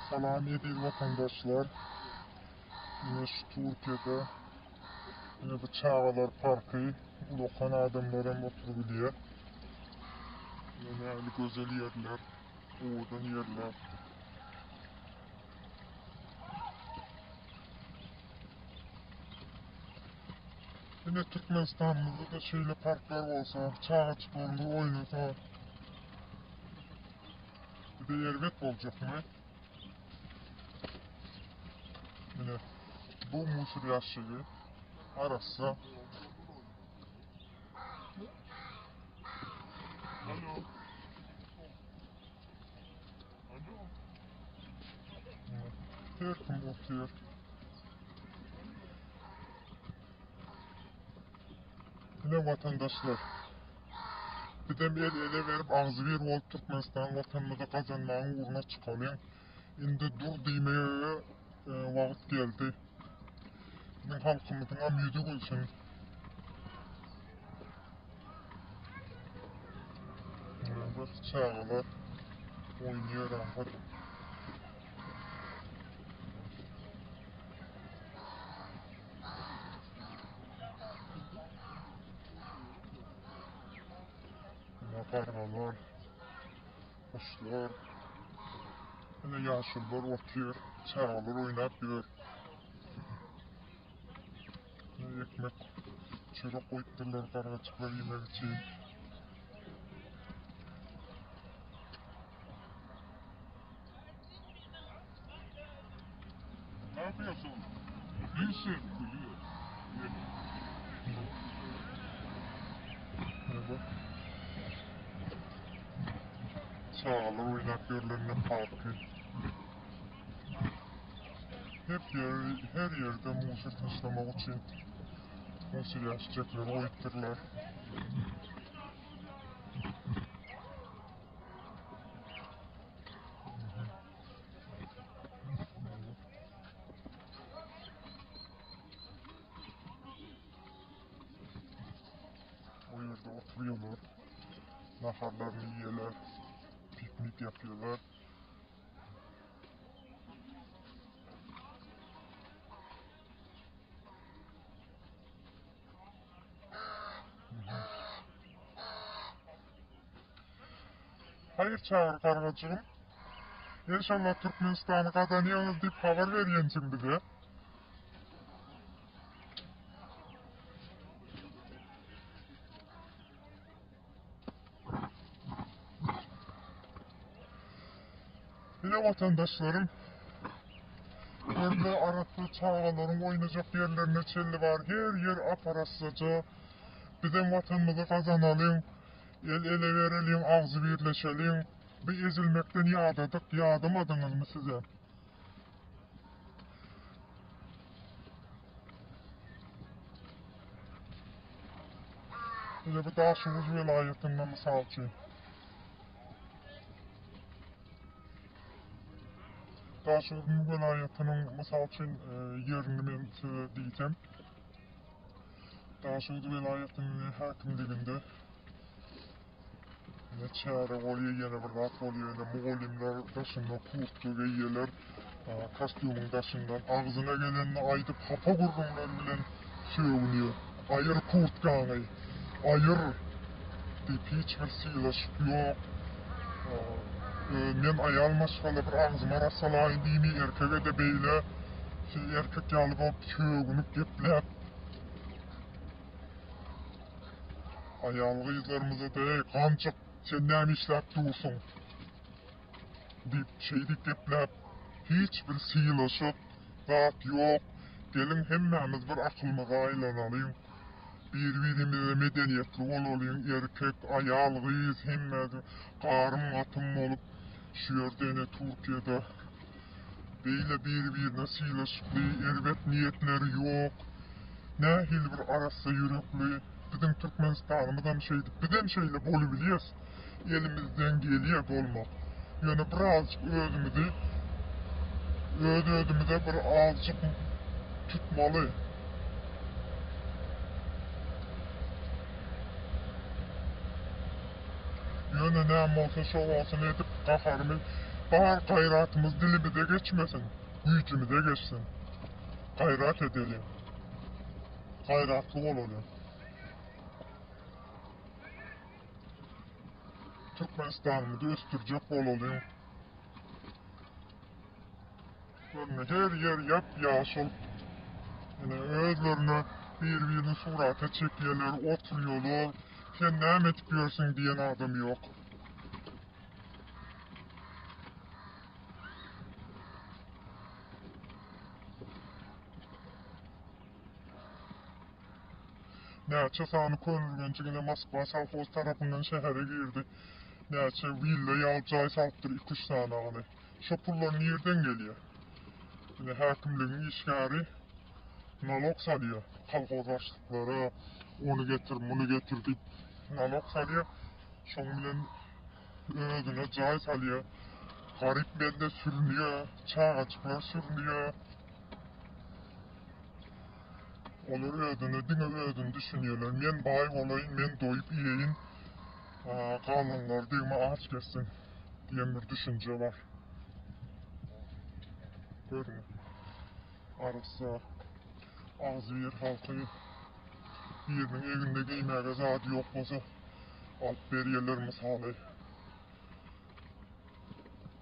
Salam edil vatandaşlar. Yine şu Türkiye'de yine bu Çağlar Parkı ulakan adamlara oturabiliyor. Yine öyle güzel yerler, uğudan yerler. Yine Türkmenistan'da da şöyle parklar olsa, çağa sporunda oynasa, bir de yerbet olacak mı? Yine bu Mısır yaşlığı arası. Alo. Her kim oturuyor. Yine vatandaşlar. Bir de el ele verip ağzı bir ol Türkmenistan vatanımızı kazanmanın uğruna çıkalım. Şimdi dur demeye vakit geldi. Bizim halkımızın ümidi olsun. Bak çağlar oynuyor rahat. Kargalar, kuşlar, yine yaşlılar oturuyor, çağlar oynatıyor. Ekmek, çörek koyutturlar kargaçıklar yemek için. Ne yapıyorsun? Gülsün. Bak, çağlar oynatıyorlar ne parkı. Her yerde mısır taşlamak için mısır yaşayacaklar, oyutturlar. O yerde oturuyorlar, naharlarını yiyorlar, piknik yapıyorlar. Hayır çağır kargacığım. İnşallah Türkmenistan'ı kazanıyoruz deyip haber veriyorsun bize. Yine vatandaşlarım, burada arattığı çağların oynayacak yerlerine çelli var. Her yer aparasıca. Bizim vatanımızı kazanalım. El ele verelim, ağzı birleşelim. Bir ezilmekten yağdadık, yağdamadınız mı size? Yine bu Daşovuz vilayetinden misal için. Daşovuz vilayetinin misal için yerini ben size diyeceğim. Daşovuz vilayetinin hakimliğinde yine çare oluyor, yine bir rahat oluyor, yine muğalimler taşında kurtlu ve yiyeler kostümün taşından ağzına gelenini aydıp hapa kurgunlar bilen sövünüyor. Ayır kurt kanı, ayır deyip hiçbir sıylaşık yok. Men ayalmaşkalı bir ağzıma rasalayın deyimi erkege de beyle erkek yalıp olup sögünüp geplep ayal kızlarımıza da kancık sen ne işlep dursun deyip şeydik geplep hiçbir sıylaşık zat yok. Gelin hemmemiz bir akılmıza aylanalım. Birbirimize medeniyetli olalım. Erkek, ayal, kız hemmemiz karım atım olup şu yerdene Türkiye'de böyle birbirine sıylaşıklı, elbet niyetleri yok. Ne hil bir arası yürekli. Bizim Türkmenistan'ımızdan bizim şeyle bolabiliyoruz. Elimizden geliyor olmak. Yani birazcık özümüze bir azıcık tutmalı. Yani ne olsa şu olsun edip kaharımı Bahar gayratımız dilimize geçmesin, gücümüze geçsin. Gayrat edelim. Gayratlı olalım. Türkmenistan'ımızı östürecek olalım. Her yer yapyaşıl. Yani özlerine birbirinin surata çekiyorlar, oturuyorlar. Sen ne etmiyorsun diyen adam yok. Neçe sağını konulgençigine Moskva Salfoz tarafından şehre girdi. Neçe villa yalcay salttır 2-3 tane ağını. Şu pullar nereden geliyor? Yani hakimliğin işgari nalog salıyor. Kalkoz başlıkları onu getir, bunu getir deyip nalog salıyor. Şun bilen özüne cay salıyor. Garip bende sürünüyor, çağaçıklar sürünüyor. Olur özünü, dine özünü düşünüyorlar. Men bay olayım, men doyup yiyeyim. Kalınlar deyime ağaç kessin diyen bir düşünce var. Görün. Arası ağzı yer halkı birinin evinde giymeye zat yok olsa alıp veriyorlar misali.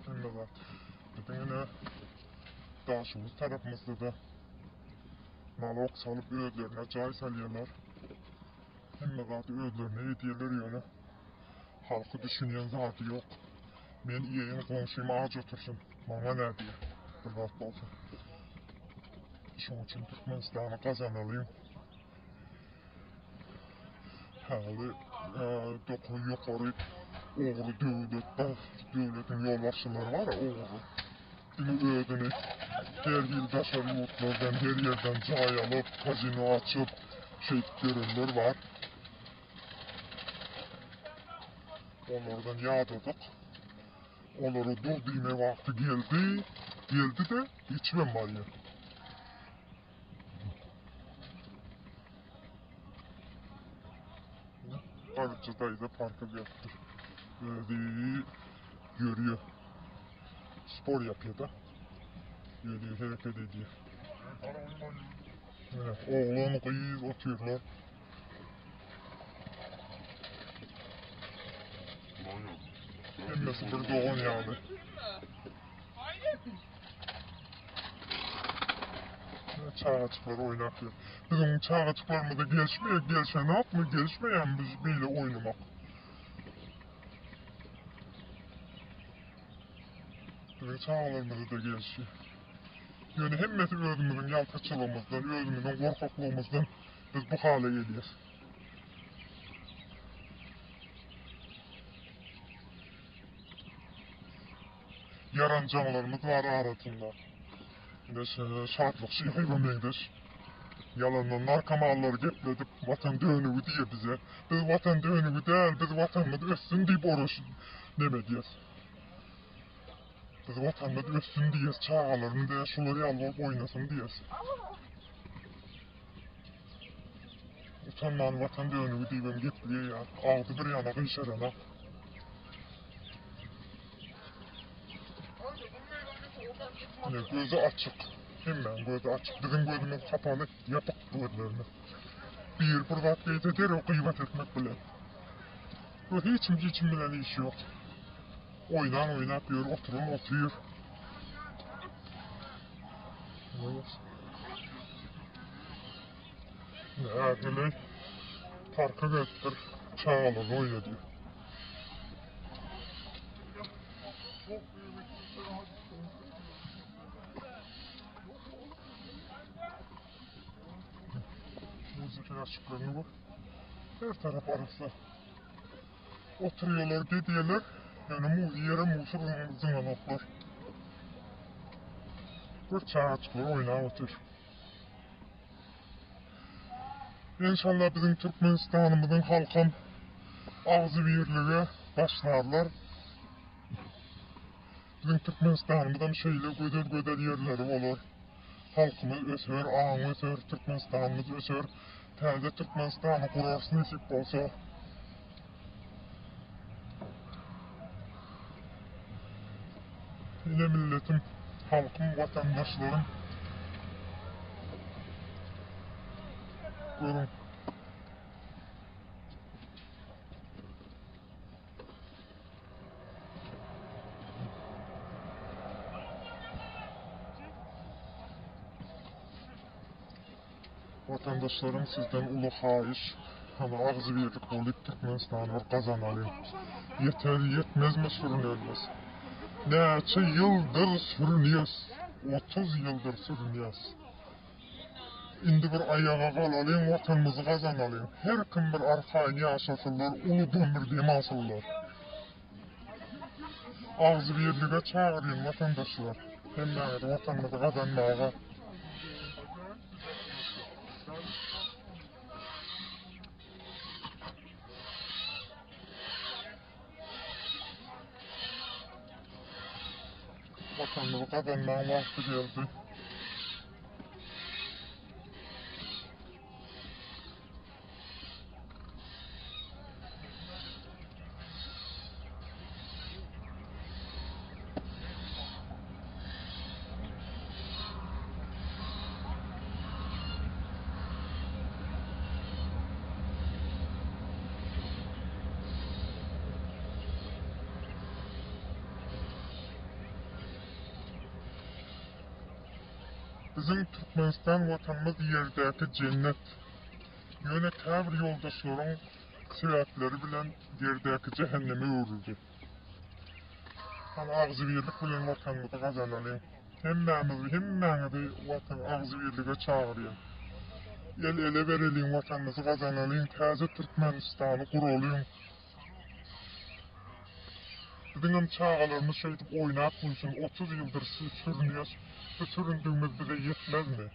Hem de zat. Dediğine daşımız tarafımızda da nalog salıp özlerine cay salıyorlar. Hem de zat özlerine hediyeler yani. Halkı düşünen zatı yok. Men iyiyim komşum ağaç otursun. Bana ne diye. Bir zat olsun. Şunun için Türkmenistan'ı kazanalıyım. Halı doku yukarı oğru devletin yolbaşçıları var ya oğru. Dini ödünü her yıl daşar yurtlardan her yerden cay alıp kazino açıp görürler var. Onlardan yağdadık. Onları dur diyme vakti geldi. Geldi de içmem var ya. Karıcı dayı da parka geldi. Böyle görüyor. Spor yapıyor da. Yürüyor, hareket ediyor. Evet, oğlan kıyız atıyorlar. Emmesi bir doğun yani. Çağaçıklar oynatıyor. Bizim çağaçıklarımızda gelişen yok mu? Gelişmeyen biz böyle oynamak. Bizim çağalarımızda da gelişiyor. Yani hemmesi özümüzün yaltaçılığımızdan, özümüzün korkaklığımızdan biz bu hale geliyoruz. Yarancanlarımız var arasında. Şartlık şey hayvanıydır. Yalandan narkomanları gepledip vatan dönüğü diye bize. Biz vatan dönüğü değil, biz vatanımız össün deyip oruç deme diyoruz. Biz vatanımız össün diyoruz, çağalarını diye şunları yalvarıp oynasın diyoruz. Utanman vatan dönüğü deyip gepliyor ya. Ağzı bir yana kıyışar yana. Gözü açık. Hemen gözü açık. Bizim gözümüz kapalı, yapık gözlerimiz. Bir fırsat deyse der o kıymet etmek bile. Hiçim bilen iş yok. Oynatıyor, oturuyor. Erteley parka götür, çağalır oyna diyor. Müzik açıklarını bak. Her taraf arası. Oturuyorlar, gidiyorlar. Yani yere musur zınamaklar. Bir çağ açıklar oyna otur. İnşallah bizim Türkmenistan'ımızın halkın ağzı birliğe başlarlar. Bizim Türkmenistan'ımızdan şeyle göder yerleri olur. Halkımız ösür, ağın ösür, Türkmenistan'ımız ösür. Təzə Türkmenistan'ı kurarsın nasip olsa. yine milletim, halkım, vatandaşlarım. Görün. Vatandaşlarım sizden ulu hayiş, hani ağzı birlik olup Türkmenistan'ı kazanalım. Yeter yetmez mi sürünülmez? Neçe yıldır sürünüyoruz, 30 yıldır sürünüyoruz. İndi bir ayağa kalalım, vatanımızı kazanalım. Her kim bir arkayını yaşasınlar, ulu döndür demasınlar. Ağzı birliğe çağırın vatandaşlar. Hem de vatanımızı kazanmağa. Vatanımızı kazanmağa vakti geldi. Bizim Türkmenistan vatanımız yerdeki cennet. Yöne kabir yoldaşların sebepleri bilen yerdeki cehenneme uğruldu. Hani ağzı birlik bilen vatanımızı kazanalım. Hemmenizi vatan ağzı birliğe çağırıyor. El ele verelim, vatanımızı kazanalım. Taze Türkmenistan'ı kuralım. Bizim çağalarımız şöyle oynayıp bulsun. 30 yıldır sürünüyoruz. Bu süründüğümüz bize yetmez mi?